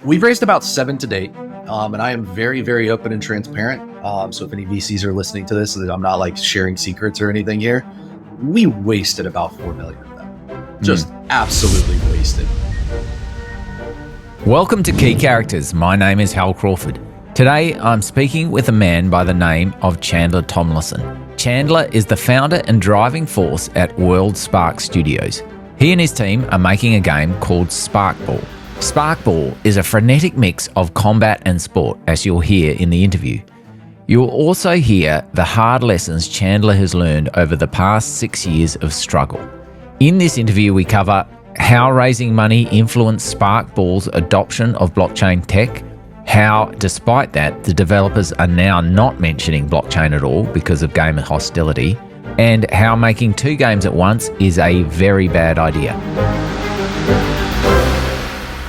We've raised about 7 to date, and I am very, very open and transparent. So if any VCs are listening to this, I'm not like sharing secrets or anything here. We wasted about 4 million of them. Just absolutely wasted. Welcome to Key Characters. My name is Hal Crawford. Today, I'm speaking with a man by the name of Chandler Thomlison. Chandler is the founder and driving force at World Spark Studios. He and his team are making a game called Sparkball. Sparkball is a frenetic mix of combat and sport, as you'll hear in the interview. You'll also hear the hard lessons Chandler has learned over the past 6 years of struggle. In this interview, we cover how raising money influenced Sparkball's adoption of blockchain tech, how, despite that, the developers are now not mentioning blockchain at all because of gamer hostility, and how making 2 games at once is a very bad idea.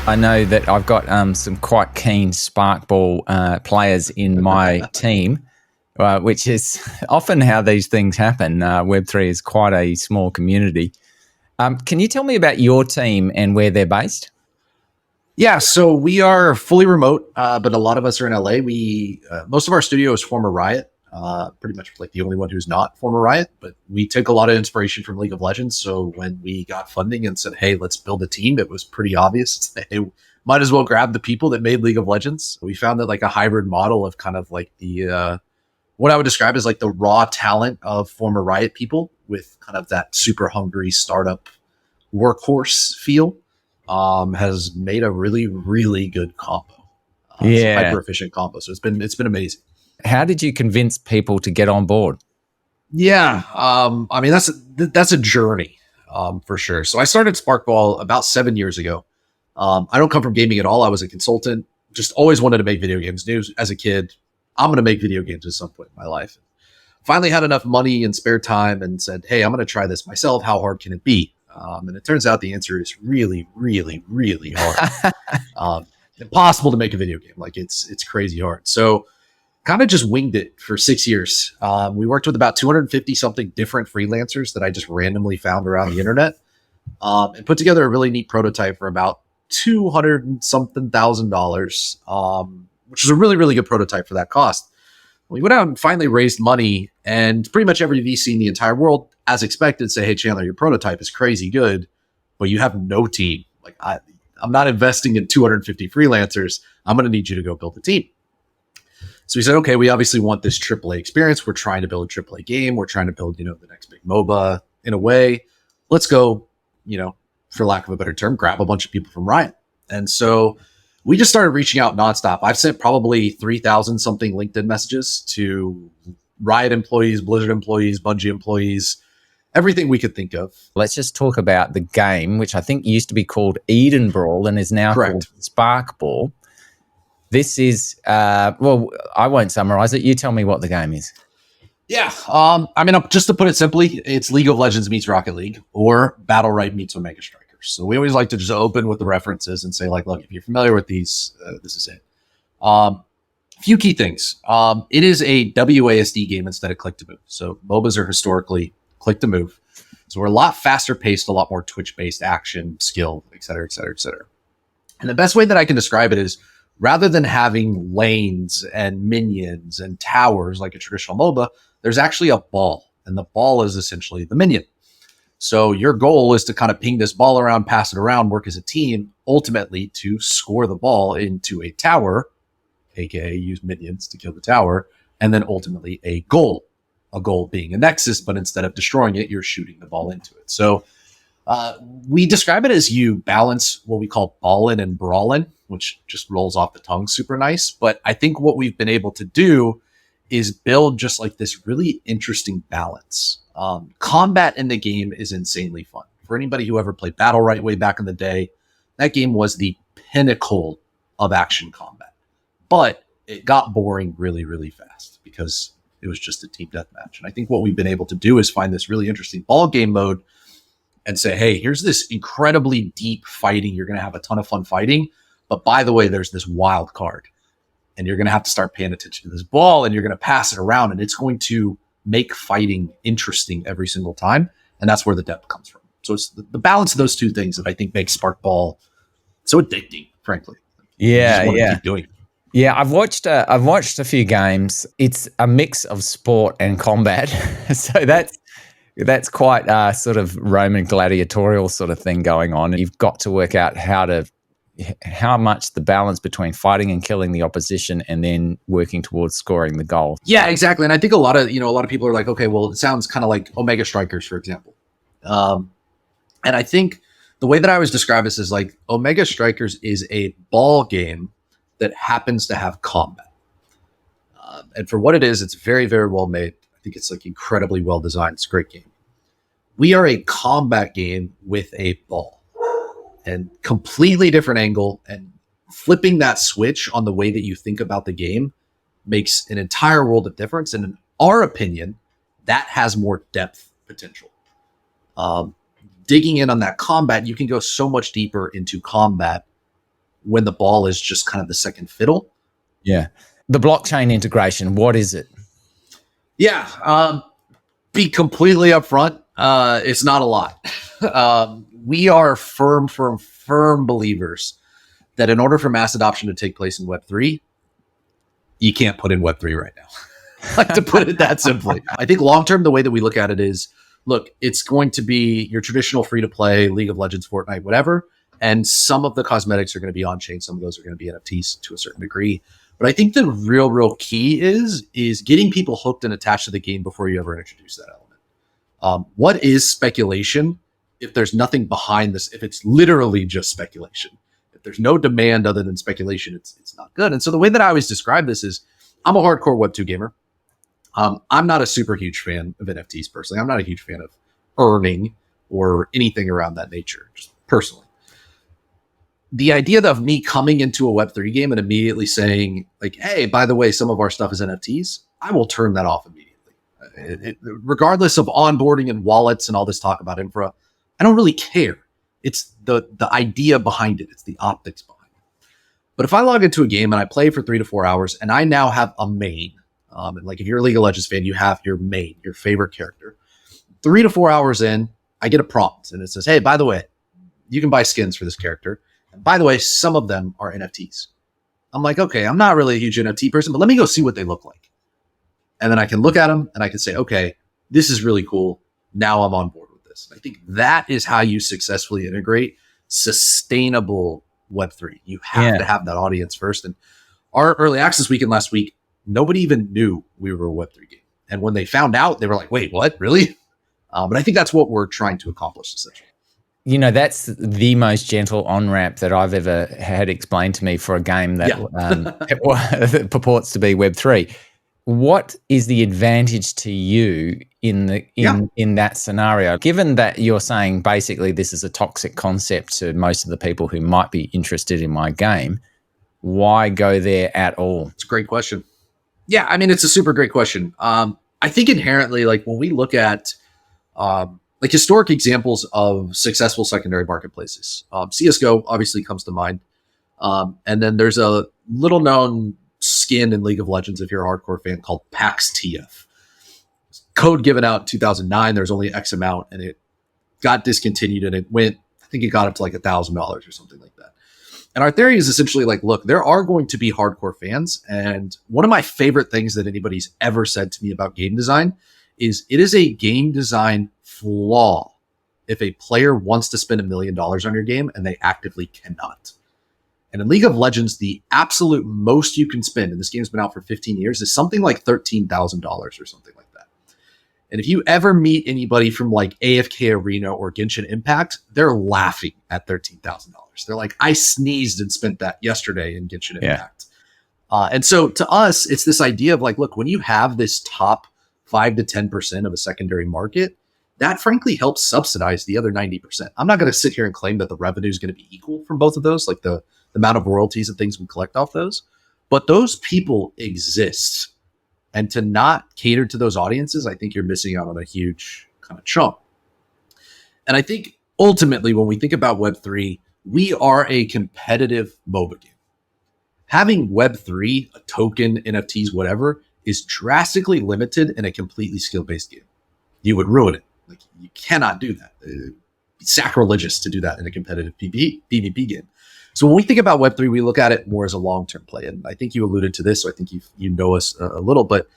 I know that I've got some quite keen Sparkball players in my team, which is often how these things happen. Web3 is quite a small community. Can you tell me about your team and where they're based? Yeah, so we are fully remote, but a lot of us are in LA. Most of our studio is former Riot. Pretty much like the only one who's not former Riot, but we took a lot of inspiration from League of Legends. So when we got funding and said, hey, let's build a team, it was pretty obvious. Hey, might as well grab the people that made League of Legends. We found that like a hybrid model of kind of like the, what I would describe as like the raw talent of former Riot people with kind of that super hungry startup workhorse feel, has made a really, really good combo. Hyper efficient combo. So it's been amazing. How did you convince people to get on board? Yeah, I mean, that's a journey, for sure. So I started Sparkball about 7 years ago. I don't come from gaming at all. I was a consultant, just always wanted to make video games. Knew as a kid, I'm going to make video games at some point in my life. Finally had enough money and spare time and said, hey, I'm going to try this myself. How hard can it be? And it turns out the answer is really, really, really hard. Impossible to make a video game. Like it's crazy hard. So kind of just winged it for 6 years. We worked with about 250 something different freelancers that I just randomly found around the internet, and put together a really neat prototype for about $200 and something thousand, which is a really, really good prototype for that cost. We went out and finally raised money, and pretty much every VC in the entire world, as expected, say, hey, Chandler, your prototype is crazy good, but you have no team. Like I'm not investing in 250 freelancers. I'm going to need you to go build a team. So we said, okay, we obviously want this AAA experience. We're trying to build a AAA game. We're trying to build, the next big MOBA in a way. Let's go, for lack of a better term, grab a bunch of people from Riot. And so we just started reaching out nonstop. I've sent probably 3,000 something LinkedIn messages to Riot employees, Blizzard employees, Bungie employees, everything we could think of. Let's just talk about the game, which I think used to be called Eden Brawl and is now called Sparkball. This is, I won't summarize it. You tell me what the game is. Yeah. I mean, just to put it simply, it's League of Legends meets Rocket League or Battle Right meets Omega Strikers. So we always like to just open with the references and say, like, look, if you're familiar with these, this is it. A few key things. It is a WASD game instead of click to move. So MOBAs are historically click to move. So we're a lot faster paced, a lot more Twitch-based action, skill, et cetera, et cetera, et cetera. And the best way that I can describe it is, rather than having lanes and minions and towers like a traditional MOBA, there's actually a ball, and the ball is essentially the minion. So your goal is to kind of ping this ball around, pass it around, work as a team, ultimately to score the ball into a tower, aka use minions to kill the tower, and then ultimately a goal being a nexus, but instead of destroying it, you're shooting the ball into it. So we describe it as you balance what we call ballin' and brawlin', which just rolls off the tongue super nice. But I think what we've been able to do is build just like this really interesting balance. Combat in the game is insanely fun. For anybody who ever played Battle Right way back in the day, that game was the pinnacle of action combat. But it got boring really, really fast because it was just a team deathmatch. And I think what we've been able to do is find this really interesting ball game mode and say, hey, here's this incredibly deep fighting. You're going to have a ton of fun fighting. But by the way, there's this wild card. And you're going to have to start paying attention to this ball, and you're going to pass it around, and it's going to make fighting interesting every single time. And that's where the depth comes from. So it's the balance of those two things that I think makes Sparkball so addicting, frankly. You just Yeah, want to yeah. keep doing it. Yeah, I've watched a few games. It's a mix of sport and combat. So that's quite sort of Roman gladiatorial sort of thing going on. And you've got to work out how much the balance between fighting and killing the opposition and then working towards scoring the goal. Yeah, exactly. And I think a lot of people are like, okay, well, it sounds kind of like Omega Strikers, for example. And I think the way that I always describe this is like Omega Strikers is a ball game that happens to have combat. And for what it is, it's very, very well made. I think it's like incredibly well designed. It's a great game. We are a combat game with a ball, and completely different angle, and flipping that switch on the way that you think about the game makes an entire world of difference. And in our opinion, that has more depth potential. Digging in on that combat, you can go so much deeper into combat when the ball is just kind of the second fiddle. Yeah. The blockchain integration, what is it? Yeah. Be completely upfront. It's not a lot. We are firm believers that in order for mass adoption to take place in Web3, you can't put in Web3 right now. Like, to put it that simply. I think long-term, the way that we look at it is, look, it's going to be your traditional free-to-play, League of Legends, Fortnite, whatever, and some of the cosmetics are going to be on-chain. Some of those are going to be NFTs to a certain degree. But I think the real key is getting people hooked and attached to the game before you ever introduce that element. What is speculation if there's nothing behind this? If it's literally just speculation, if there's no demand other than speculation, it's not good. And so the way that I always describe this is, I'm a hardcore Web2 gamer. I'm not a super huge fan of NFTs personally. I'm not a huge fan of earning or anything around that nature, just personally. The idea of me coming into a Web3 game and immediately saying, like, hey, by the way, some of our stuff is NFTs, I will turn that off immediately. Regardless of onboarding and wallets and all this talk about infra, I don't really care. It's the idea behind it. It's the optics behind it. But if I log into a game and I play for 3 to 4 hours and I now have a main, and like if you're a League of Legends fan, you have your main, your favorite character. 3 to 4 hours in, I get a prompt and it says, hey, by the way, you can buy skins for this character. And by the way, some of them are NFTs. I'm like, okay, I'm not really a huge NFT person, but let me go see what they look like. And then I can look at them and I can say, okay, this is really cool. Now I'm on board with this. I think that is how you successfully integrate sustainable Web3. You have to have that audience first. And our early access weekend last week, nobody even knew we were a Web3 game. And when they found out, they were like, wait, what? Really? But I think that's what we're trying to accomplish, essentially. You know, that's the most gentle on-ramp that I've ever had explained to me for a game that purports to be Web3. What is the advantage to you in that scenario? Given that you're saying basically this is a toxic concept to most of the people who might be interested in my game, why go there at all? It's a great question. Yeah, I mean, it's a super great question. I think inherently, like when we look at like historic examples of successful secondary marketplaces, CSGO obviously comes to mind. And then there's a little known skin in League of Legends, if you're a hardcore fan, called PAX TF. Code given out in 2009, there's only X amount, and it got discontinued, and it went, I think it got up to like $1,000 or something like that. And our theory is essentially like, look, there are going to be hardcore fans. And one of my favorite things that anybody's ever said to me about game design is it is a game design flaw if a player wants to spend $1 million on your game and they actively cannot. And in League of Legends, the absolute most you can spend, and this game's been out for 15 years, is something like $13,000 or something like that. And if you ever meet anybody from like AFK Arena or Genshin Impact, they're laughing at $13,000. They're like, I sneezed and spent that yesterday in Genshin Impact. And so to us, it's this idea of like, look, when you have this top 5 to 10% of a secondary market, that frankly helps subsidize the other 90%. I'm not going to sit here and claim that the revenue is going to be equal from both of those, like the amount of royalties and things we collect off those. But those people exist. And to not cater to those audiences, I think you're missing out on a huge kind of chunk. And I think ultimately, when we think about Web3, we are a competitive MOBA game. Having Web3, a token, NFTs, whatever, is drastically limited in a completely skill-based game. You would ruin it. Like, you cannot do that. It's sacrilegious to do that in a competitive PvP game. So when we think about Web3, we look at it more as a long-term play. And I think you alluded to this, so I think you know us a little, but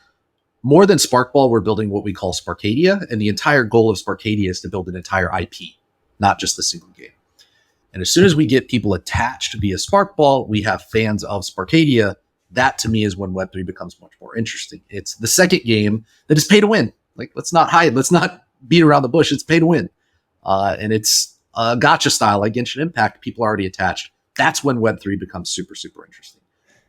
more than Sparkball, we're building what we call Sparkadia. And the entire goal of Sparkadia is to build an entire IP, not just a single game. And as soon as we get people attached via Sparkball, we have fans of Sparkadia. That to me is when Web3 becomes much more interesting. It's the second game that is pay to win. Like, let's not hide. Let's not beat around the bush. It's pay to win. And it's a gotcha style like Genshin Impact. People are already attached. That's when Web3 becomes super, super interesting.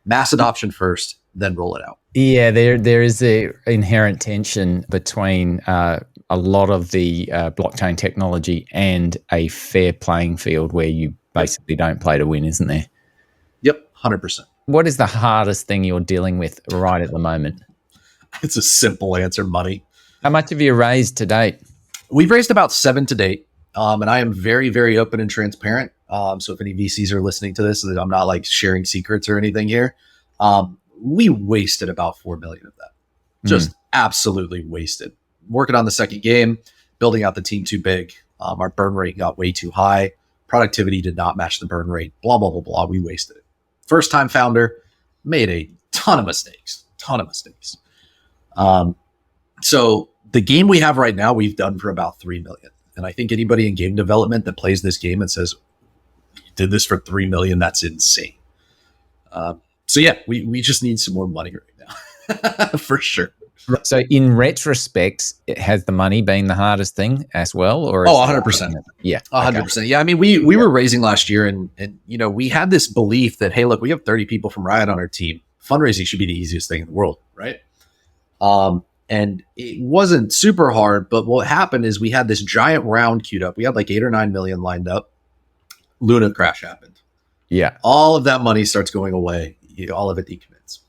Mass adoption first, then roll it out. Yeah, there is a inherent tension between a lot of the blockchain technology and a fair playing field where you basically don't play to win, isn't there? Yep, 100%. What is the hardest thing you're dealing with right at the moment? It's a simple answer, money. How much have you raised to date? We've raised about 7 to date. And I am very, very open and transparent. So if any VCs are listening to this, I'm not like sharing secrets or anything here. We wasted about 4 million of that. Just absolutely wasted. Working on the second game, building out the team too big. Our burn rate got way too high. Productivity did not match the burn rate. Blah, blah, blah, blah. We wasted it. First time founder, made a ton of mistakes. So the game we have right now, we've done for about 3 million. And I think anybody in game development that plays this game and says, you did this for 3 million, that's insane. So yeah, we just need some more money right now, for sure. So in retrospect, has the money been the hardest thing as well? Or 100%. Yeah. 100%. Okay. Yeah. I mean, we were raising last year and, you know, we had this belief that, hey, look, we have 30 people from Riot on our team. Fundraising should be the easiest thing in the world. Right. And it wasn't super hard, but what happened is we had this giant round queued up. We had like 8 or 9 million lined up. Luna crash happened. Yeah. All of that money starts going away. All of it decommits.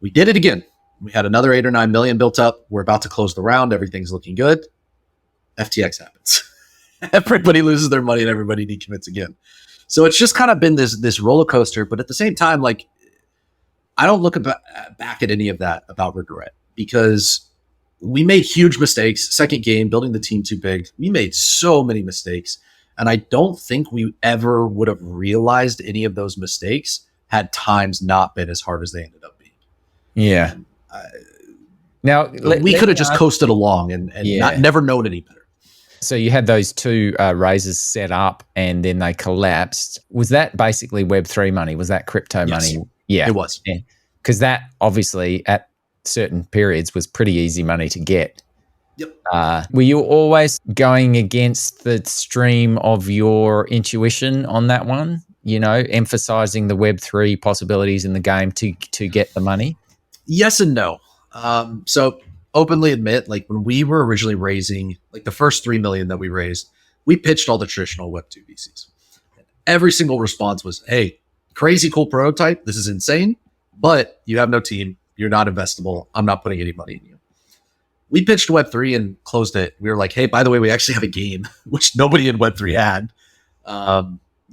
We did it again. We had another 8 or 9 million built up. We're about to close the round. Everything's looking good. FTX happens. Everybody loses their money and everybody decommits again. So it's just kind of been this roller coaster. But at the same time, like, I don't look back at any of that about regret, because we made huge mistakes. Second game, building the team too big. We made so many mistakes. And I don't think we ever would have realized any of those mistakes had times not been as hard as they ended up being. Yeah. Now we could have just coasted along and never known any better. So you had those 2 raises set up and then they collapsed. Was that basically Web3 money? Was that crypto money? Yeah, it was. Yeah. Because that obviously at certain periods was pretty easy money to get. Yep. Were you always going against the stream of your intuition on that one? You know, emphasizing the Web3 possibilities in the game to get the money? Yes and no. So openly admit, like when we were originally raising, like the first 3 million that we raised, we pitched all the traditional Web2 VCs. Every single response was, hey, crazy cool prototype. This is insane, but you have no team. You're not investable. I'm not putting any money in you. We pitched Web3 and closed it. We were like, hey, by the way, we actually have a game, which nobody in Web3 had.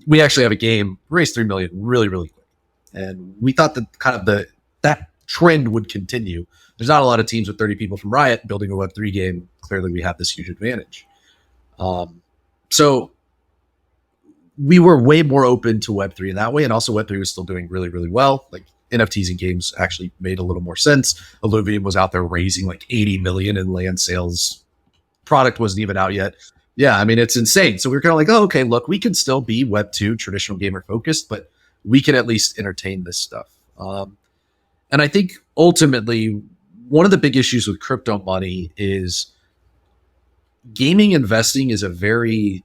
We actually have a game, raised 3 million really, really quick. And we thought that kind of that trend would continue. There's not a lot of teams with 30 people from Riot building a Web3 game. Clearly, we have this huge advantage. So we were way more open to Web3 in that way. And also Web3 was still doing really, really well. Like NFTs and games actually made a little more sense. Illuvium was out there raising like 80 million in land sales. Product wasn't even out yet. Yeah, I mean, it's insane. So we were kind of like, oh, okay, look, we can still be Web2 traditional gamer focused, but we can at least entertain this stuff. And I think ultimately, one of the big issues with crypto money is gaming investing is a very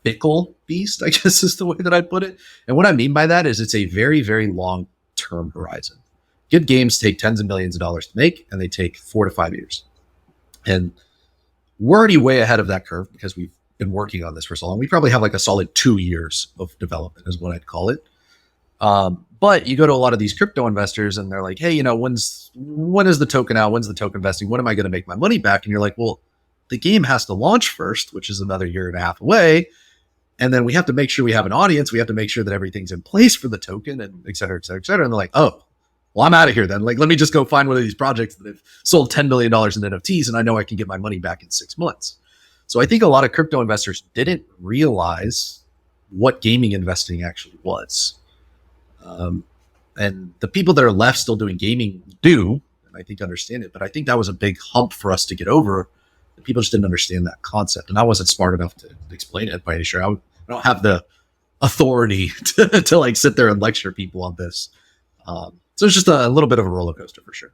fickle beast, I guess is the way that I'd put it. And what I mean by that is it's a very, very long-term horizon. Good games take tens of millions of dollars to make, and they take 4 to 5 years. And we're already way ahead of that curve because we've been working on this for so long. We probably have like a solid 2 years of development is what I'd call it. But you go to a lot of these crypto investors and they're like, hey, you know, when is the token out? When's the token vesting? When am I going to make my money back? And you're like, well, the game has to launch first, which is another 1.5 years away. And then we have to make sure we have an audience. We have to make sure that everything's in place for the token and et cetera, et cetera, et cetera. And they're like, oh, well, I'm out of here then. Like, let me just go find one of these projects that have sold $10 million in NFTs and I know I can get my money back in 6 months. So I think a lot of crypto investors didn't realize what gaming investing actually was. And the people that are left still doing gaming do, and I think understand it, but I think that was a big hump for us to get over. People just didn't understand that concept, and I wasn't smart enough to explain it by any sure. I don't have the authority to like sit there and lecture people on this. So it's just a little bit of a roller coaster for sure.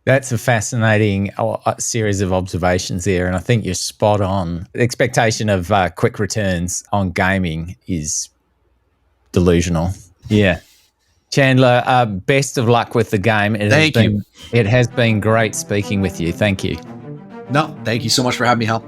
That's a fascinating series of observations there, and I think you're spot on. The expectation of quick returns on gaming is delusional. Yeah. Chandler, best of luck with the game. Thank you. It has been great speaking with you. Thank you. No, thank you so much for having me, Hal.